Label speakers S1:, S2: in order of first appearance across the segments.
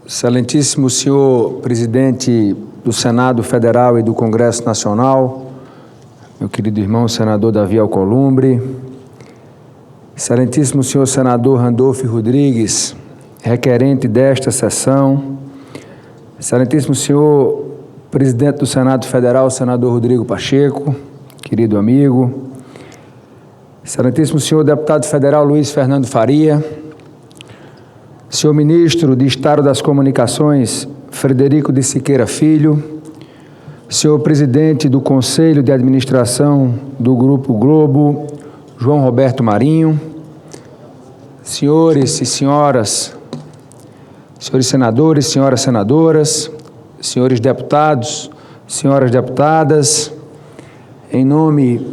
S1: Excelentíssimo senhor presidente do Senado Federal e do Congresso Nacional, meu querido irmão senador Davi Alcolumbre, excelentíssimo senhor senador Randolfo Rodrigues, requerente desta sessão, excelentíssimo senhor presidente do Senado Federal, senador Rodrigo Pacheco, querido amigo, excelentíssimo senhor deputado federal Luiz Fernando Faria, senhor ministro de Estado das Comunicações, Frederico de Siqueira Filho, senhor presidente do Conselho de Administração do Grupo Globo, João Roberto Marinho, senhores e senhoras, senhores senadores, senhoras senadoras, senhores deputados, senhoras deputadas, em nome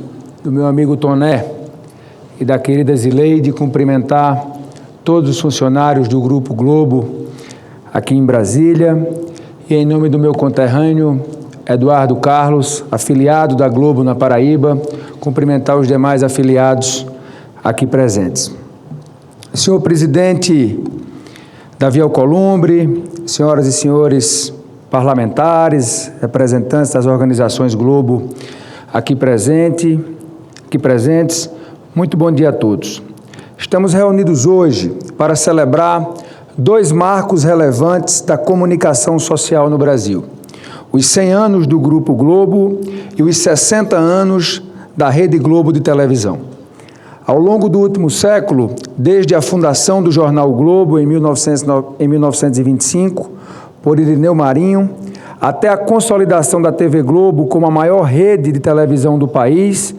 S1: do meu amigo Toné e da querida Zileide, cumprimentar todos os funcionários do Grupo Globo aqui em Brasília e em nome do meu conterrâneo Eduardo Carlos, afiliado da Globo na Paraíba, cumprimentar os demais afiliados aqui presentes. Senhor presidente Davi Alcolumbre, senhoras e senhores parlamentares, representantes das organizações Globo aqui presentes, muito bom dia a todos. Estamos reunidos hoje para celebrar dois marcos relevantes da comunicação social no Brasil: os 100 anos do Grupo Globo e os 60 anos da Rede Globo de televisão. Ao longo do último século, desde a fundação do jornal Globo em 1925, por Irineu Marinho, até a consolidação da TV Globo como a maior rede de televisão do país,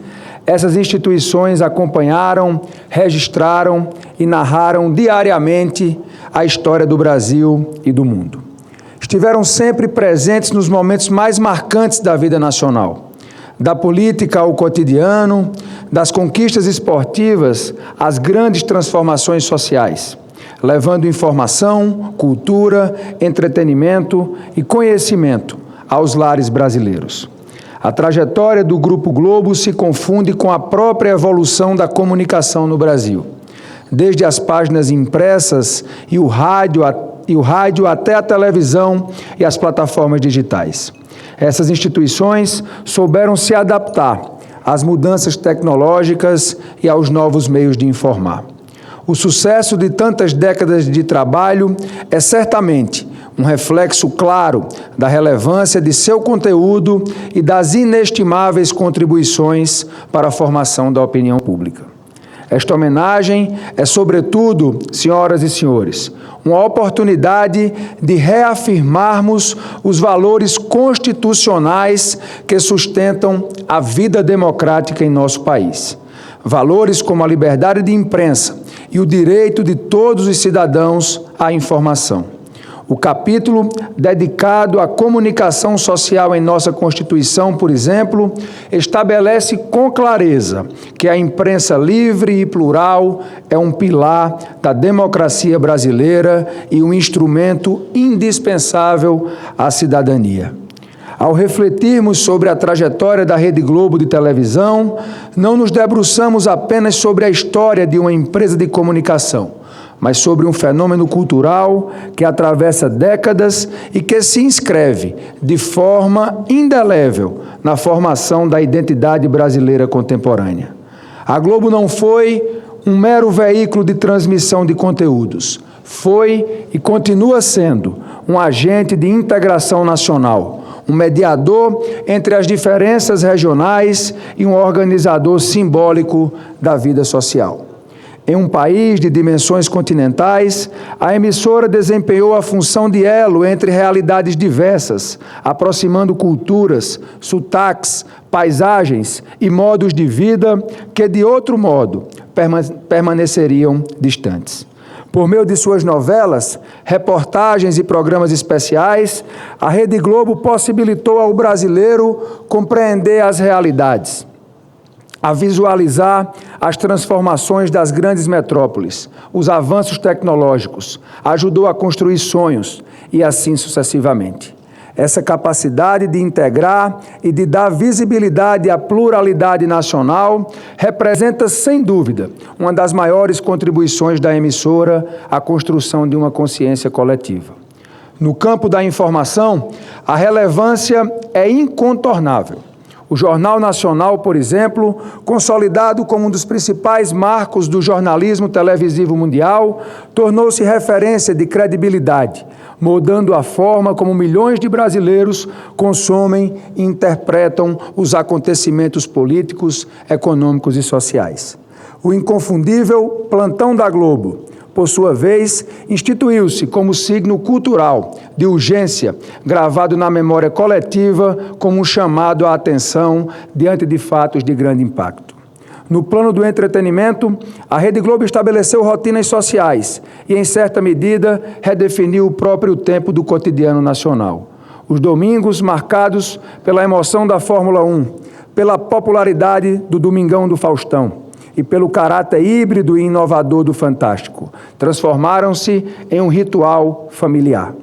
S1: essas instituições acompanharam, registraram e narraram diariamente a história do Brasil e do mundo. Estiveram sempre presentes nos momentos mais marcantes da vida nacional, da política ao cotidiano, das conquistas esportivas às grandes transformações sociais, levando informação, cultura, entretenimento e conhecimento aos lares brasileiros. A trajetória do Grupo Globo se confunde com a própria evolução da comunicação no Brasil, desde as páginas impressas e o rádio até a televisão e as plataformas digitais. Essas instituições souberam se adaptar às mudanças tecnológicas e aos novos meios de informar. O sucesso de tantas décadas de trabalho é certamente um reflexo claro da relevância de seu conteúdo e das inestimáveis contribuições para a formação da opinião pública. Esta homenagem é, sobretudo, senhoras e senhores, uma oportunidade de reafirmarmos os valores constitucionais que sustentam a vida democrática em nosso país. Valores como a liberdade de imprensa e o direito de todos os cidadãos à informação. O capítulo dedicado à comunicação social em nossa Constituição, por exemplo, estabelece com clareza que a imprensa livre e plural é um pilar da democracia brasileira e um instrumento indispensável à cidadania. Ao refletirmos sobre a trajetória da Rede Globo de televisão, não nos debruçamos apenas sobre a história de uma empresa de comunicação, mas sobre um fenômeno cultural que atravessa décadas e que se inscreve de forma indelével na formação da identidade brasileira contemporânea. A Globo não foi um mero veículo de transmissão de conteúdos, foi e continua sendo um agente de integração nacional, um mediador entre as diferenças regionais e um organizador simbólico da vida social. Em um país de dimensões continentais, a emissora desempenhou a função de elo entre realidades diversas, aproximando culturas, sotaques, paisagens e modos de vida que, de outro modo, permaneceriam distantes. Por meio de suas novelas, reportagens e programas especiais, a Rede Globo possibilitou ao brasileiro compreender as realidades, a visualizar as transformações das grandes metrópoles, os avanços tecnológicos, ajudou a construir sonhos e assim sucessivamente. Essa capacidade de integrar e de dar visibilidade à pluralidade nacional representa, sem dúvida, uma das maiores contribuições da emissora à construção de uma consciência coletiva. No campo da informação, a relevância é incontornável. O Jornal Nacional, por exemplo, consolidado como um dos principais marcos do jornalismo televisivo mundial, tornou-se referência de credibilidade, moldando a forma como milhões de brasileiros consomem e interpretam os acontecimentos políticos, econômicos e sociais. O inconfundível Plantão da Globo, por sua vez, instituiu-se como signo cultural de urgência, gravado na memória coletiva como um chamado à atenção diante de fatos de grande impacto. No plano do entretenimento, a Rede Globo estabeleceu rotinas sociais e, em certa medida, redefiniu o próprio tempo do cotidiano nacional. Os domingos marcados pela emoção da Fórmula 1, pela popularidade do Domingão do Faustão, e pelo caráter híbrido e inovador do Fantástico, transformaram-se em um ritual familiar.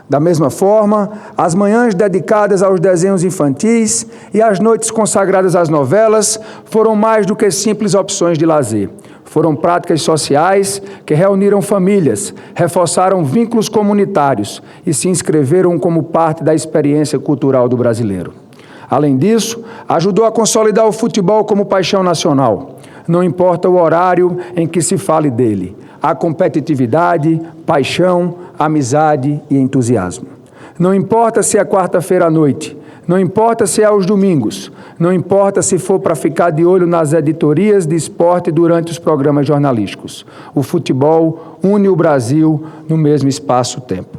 S1: Da mesma forma, as manhãs dedicadas aos desenhos infantis e as noites consagradas às novelas foram mais do que simples opções de lazer. Foram práticas sociais que reuniram famílias, reforçaram vínculos comunitários e se inscreveram como parte da experiência cultural do brasileiro. Além disso, ajudou a consolidar o futebol como paixão nacional. Não importa o horário em que se fale dele, há competitividade, paixão, amizade e entusiasmo. Não importa se é quarta-feira à noite, não importa se é aos domingos, não importa se for para ficar de olho nas editorias de esporte durante os programas jornalísticos. O futebol une o Brasil no mesmo espaço-tempo.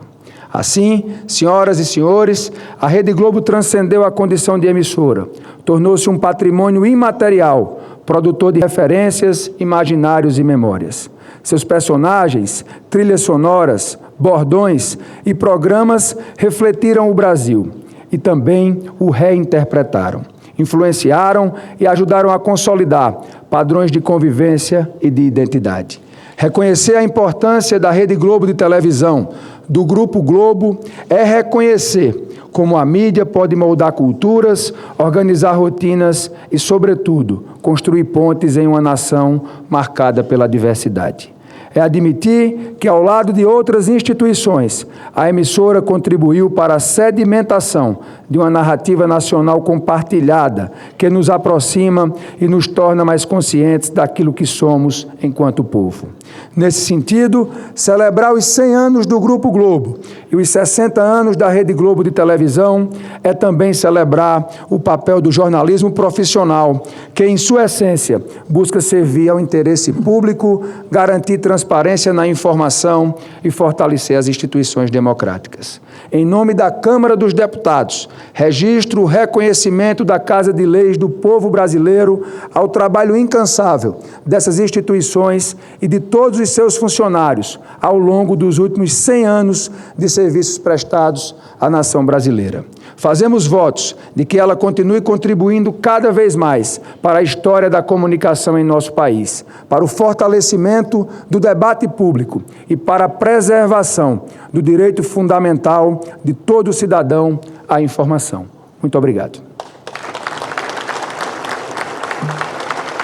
S1: Assim, senhoras e senhores, a Rede Globo transcendeu a condição de emissora, tornou-se um patrimônio imaterial, produtor de referências, imaginários e memórias. Seus personagens, trilhas sonoras, bordões e programas refletiram o Brasil e também o reinterpretaram. Influenciaram e ajudaram a consolidar padrões de convivência e de identidade. Reconhecer a importância da Rede Globo de televisão, do Grupo Globo, é reconhecer como a mídia pode moldar culturas, organizar rotinas e, sobretudo, construir pontes em uma nação marcada pela diversidade. É admitir que, ao lado de outras instituições, a emissora contribuiu para a sedimentação de uma narrativa nacional compartilhada, que nos aproxima e nos torna mais conscientes daquilo que somos enquanto povo. Nesse sentido, celebrar os 100 anos do Grupo Globo e os 60 anos da Rede Globo de televisão é também celebrar o papel do jornalismo profissional, que, em sua essência, busca servir ao interesse público, garantir transparência na informação e fortalecer as instituições democráticas. Em nome da Câmara dos Deputados, registro o reconhecimento da Casa de Leis do povo brasileiro ao trabalho incansável dessas instituições e de todos os seus funcionários ao longo dos últimos 100 anos de serviços prestados à nação brasileira. Fazemos votos de que ela continue contribuindo cada vez mais para a história da comunicação em nosso país, para o fortalecimento do debate público e para a preservação do direito fundamental de todo cidadão à informação. Muito obrigado.